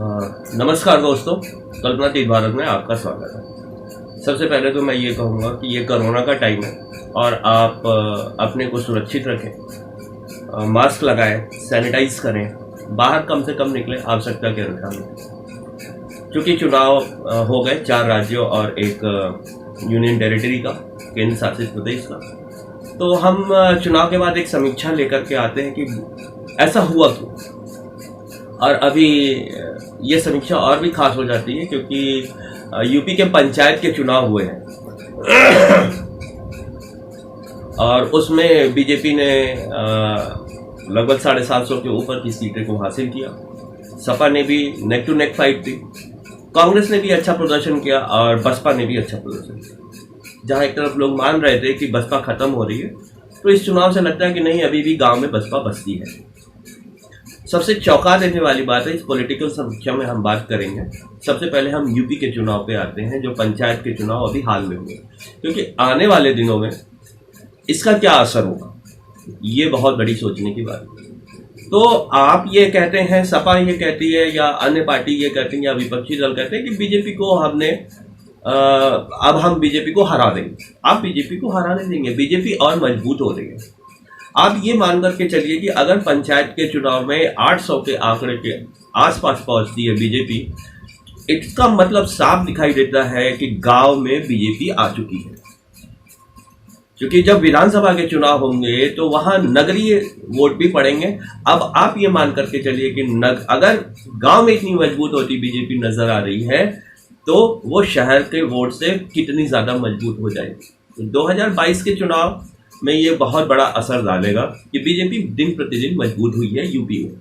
नमस्कार दोस्तों, कल्पनातीत भारत में आपका स्वागत है। सबसे पहले तो मैं ये कहूँगा कि ये कोरोना का टाइम है और आप अपने को सुरक्षित रखें, मास्क लगाएं, सैनिटाइज करें, बाहर कम से कम निकलें आवश्यकता के अनुसार। क्योंकि चुनाव हो गए 4 राज्यों और एक यूनियन टेरिटरी का, केंद्र शासित प्रदेश का, तो हम चुनाव के बाद एक समीक्षा लेकर के आते हैं कि ऐसा हुआ क्यों। और अभी ये समीक्षा और भी खास हो जाती है क्योंकि यूपी के पंचायत के चुनाव हुए हैं और उसमें बीजेपी ने लगभग 750 के ऊपर की सीटें को हासिल किया। सपा ने भी नेक टू नेक फाइट दी, कांग्रेस ने भी अच्छा प्रदर्शन किया और बसपा ने भी अच्छा प्रदर्शन किया। जहां एक तरफ लोग मान रहे थे कि बसपा खत्म हो रही है, तो इस चुनाव से लगता है कि नहीं, अभी भी गांव में बसपा बसती है। सबसे चौंका देने वाली बात है, इस पॉलिटिकल समीक्षा में हम बात करेंगे। सबसे पहले हम यूपी के चुनाव पे आते हैं, जो पंचायत के चुनाव अभी हाल में हुए, क्योंकि आने वाले दिनों में इसका क्या असर होगा, ये बहुत बड़ी सोचने की बात है। तो आप ये कहते हैं, सपा ये कहती है या अन्य पार्टी ये कहती है या विपक्षी दल कहते हैं कि बीजेपी को हमने अब हम बीजेपी को हरा देंगे। आप बीजेपी को हरा नहीं देंगे, बीजेपी और मजबूत हो रही है। आप ये मान करके चलिए कि अगर पंचायत के चुनाव में 800 के आंकड़े के आसपास पहुंचती है बीजेपी, इसका मतलब साफ दिखाई देता है कि गांव में बीजेपी आ चुकी है। क्योंकि जब विधानसभा के चुनाव होंगे तो वहां नगरीय वोट भी पड़ेंगे। अब आप ये मान करके चलिए कि अगर गांव में इतनी मजबूत होती बीजेपी नजर आ रही है, तो वो शहर के वोट से कितनी ज्यादा मजबूत हो जाएगी। 2022 के चुनाव में ये बहुत बड़ा असर डालेगा कि बीजेपी दिन प्रतिदिन मजबूत हुई है यूपी में।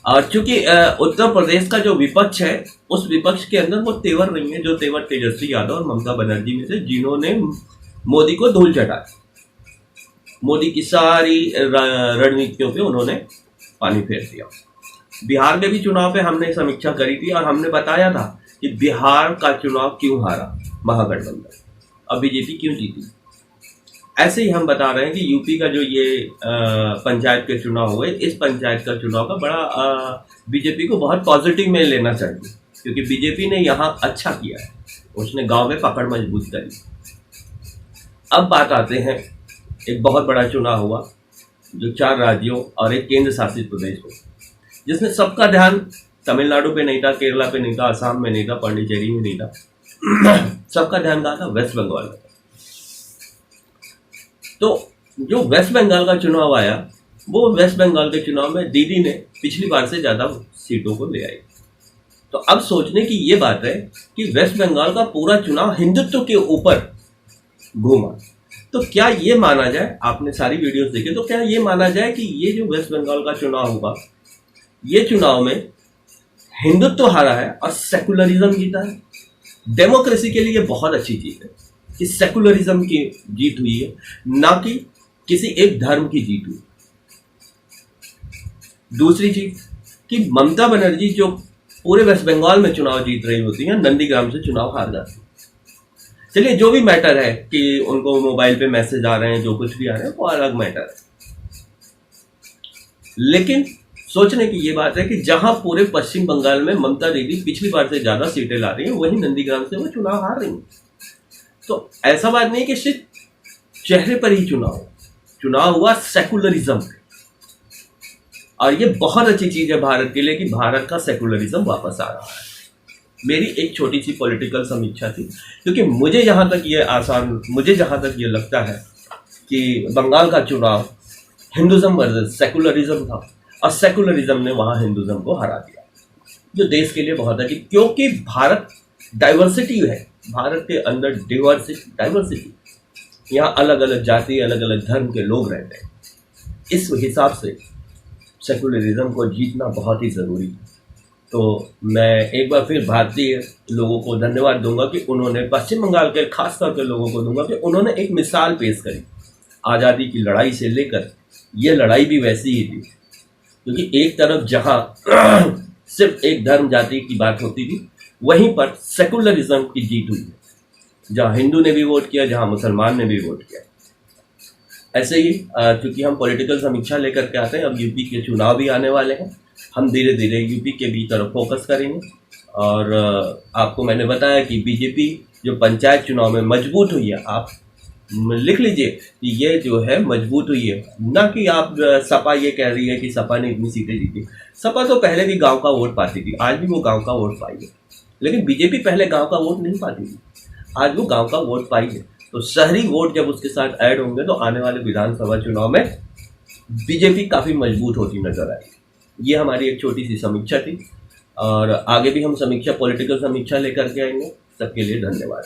और चूंकि उत्तर प्रदेश का जो विपक्ष है, उस विपक्ष के अंदर वो तेवर नहीं है जो तेवर तेजस्वी यादव और ममता बनर्जी में से, जिन्होंने मोदी को धूल चटाया। मोदी की सारी रणनीतियों पे उन्होंने पानी फेर दिया। बिहार में भी चुनाव पे हमने समीक्षा करी थी और हमने बताया था कि बिहार का चुनाव क्यों हारा महागठबंधन, अब बीजेपी क्यों जीती। ऐसे ही हम बता रहे हैं कि यूपी का जो ये पंचायत के चुनाव हुए, इस पंचायत का चुनाव का बड़ा बीजेपी को बहुत पॉजिटिव में लेना चाहिए, क्योंकि बीजेपी ने यहाँ अच्छा किया है, उसने गांव में पकड़ मजबूत करी। अब बात आते हैं, एक बहुत बड़ा चुनाव हुआ जो 4 राज्यों और एक केंद्र शासित प्रदेश में, जिसमें सबका ध्यान तमिलनाडु पे नहीं था, केरला पे नहीं था, असम में नहीं था, पांडिचेरी में नहीं था, सबका ध्यान कहा था वेस्ट बंगाल में। तो जो वेस्ट बंगाल का चुनाव आया, वो वेस्ट बंगाल के चुनाव में दीदी ने पिछली बार से ज्यादा सीटों को ले आई। तो अब सोचने की ये बात है कि वेस्ट बंगाल का पूरा चुनाव हिंदुत्व के ऊपर घूमा। तो क्या ये माना जाए, आपने सारी वीडियोस देखी, तो क्या ये माना जाए कि ये जो वेस्ट बंगाल का चुनाव हुआ, ये चुनाव में हिंदुत्व हारा है और सेकुलरिज्म जीता है। डेमोक्रेसी के लिए बहुत अच्छी चीज है कि सेकुलरिज्म की जीत हुई है, ना कि किसी एक धर्म की जीत हुई। दूसरी चीज कि ममता बनर्जी जो पूरे वेस्ट बंगाल में चुनाव जीत रही होती है, नंदीग्राम से चुनाव हार जाती है। चलिए, जो भी मैटर है कि उनको मोबाइल पे मैसेज आ रहे हैं, जो कुछ भी आ रहे हैं, वो अलग मैटर है। लेकिन सोचने की ये बात है कि जहां पूरे पश्चिम बंगाल में ममता दीदी पिछली बार से ज्यादा सीटें ला रही हैं, वहीं नंदीग्राम से वो चुनाव हार रही हैं। तो ऐसा बात नहीं कि सिर्फ चेहरे पर ही चुनाव हुआ सेकुलरिज्म पे। और ये बहुत अच्छी चीज है भारत के लिए कि भारत का सेकुलरिज्म वापस आ रहा है। मेरी एक छोटी सी पॉलिटिकल समीक्षा थी, क्योंकि मुझे जहां तक ये लगता है कि बंगाल का चुनाव हिंदुज्म वर्सेस सेकुलरिज्म था और सेकुलरिज्म ने वहां हिंदुज्म को हरा दिया, जो देश के लिए बहुत है। क्योंकि भारत डाइवर्सिटी है, भारत के अंदर डाइवर्सिटी, यहाँ अलग अलग जाति, अलग अलग धर्म के लोग रहते हैं। इस हिसाब से सेकुलरिज्म को जीतना बहुत ही जरूरी है। तो मैं एक बार फिर भारतीय लोगों को धन्यवाद दूंगा कि उन्होंने, पश्चिम बंगाल के खासतौर के लोगों को दूंगा कि उन्होंने एक मिसाल पेश करी। आज़ादी की लड़ाई से लेकर ये लड़ाई भी वैसी ही थी, क्योंकि एक तरफ जहां सिर्फ एक धर्म जाति की बात होती थी, वहीं पर सेकुलरिज्म की जीत हुई है, जहां हिंदू ने भी वोट किया, जहां मुसलमान ने भी वोट किया। ऐसे ही चूंकि हम पॉलिटिकल समीक्षा लेकर के आते हैं, अब यूपी के चुनाव भी आने वाले हैं, हम धीरे धीरे यूपी के भी तरफ फोकस करेंगे। और आपको मैंने बताया कि बीजेपी जो पंचायत चुनाव में मजबूत हुई है, आप लिख लीजिए कि ये जो है मजबूत हुई है, ना कि आप सपा ये कह रही है कि सपा ने इतनी सीटें जीती। सपा तो पहले भी गांव का वोट पाती थी, आज भी वो गांव का वोट पाई है, लेकिन बीजेपी पहले गांव का वोट नहीं पाती थी, आज वो गांव का वोट पाई है। तो शहरी वोट जब उसके साथ ऐड होंगे तो आने वाले विधानसभा चुनाव में बीजेपी काफी मजबूत होती नजर आएगी। ये हमारी एक छोटी सी समीक्षा थी, और आगे भी हम समीक्षा, पॉलिटिकल समीक्षा लेकर के आएंगे। सबके लिए धन्यवाद।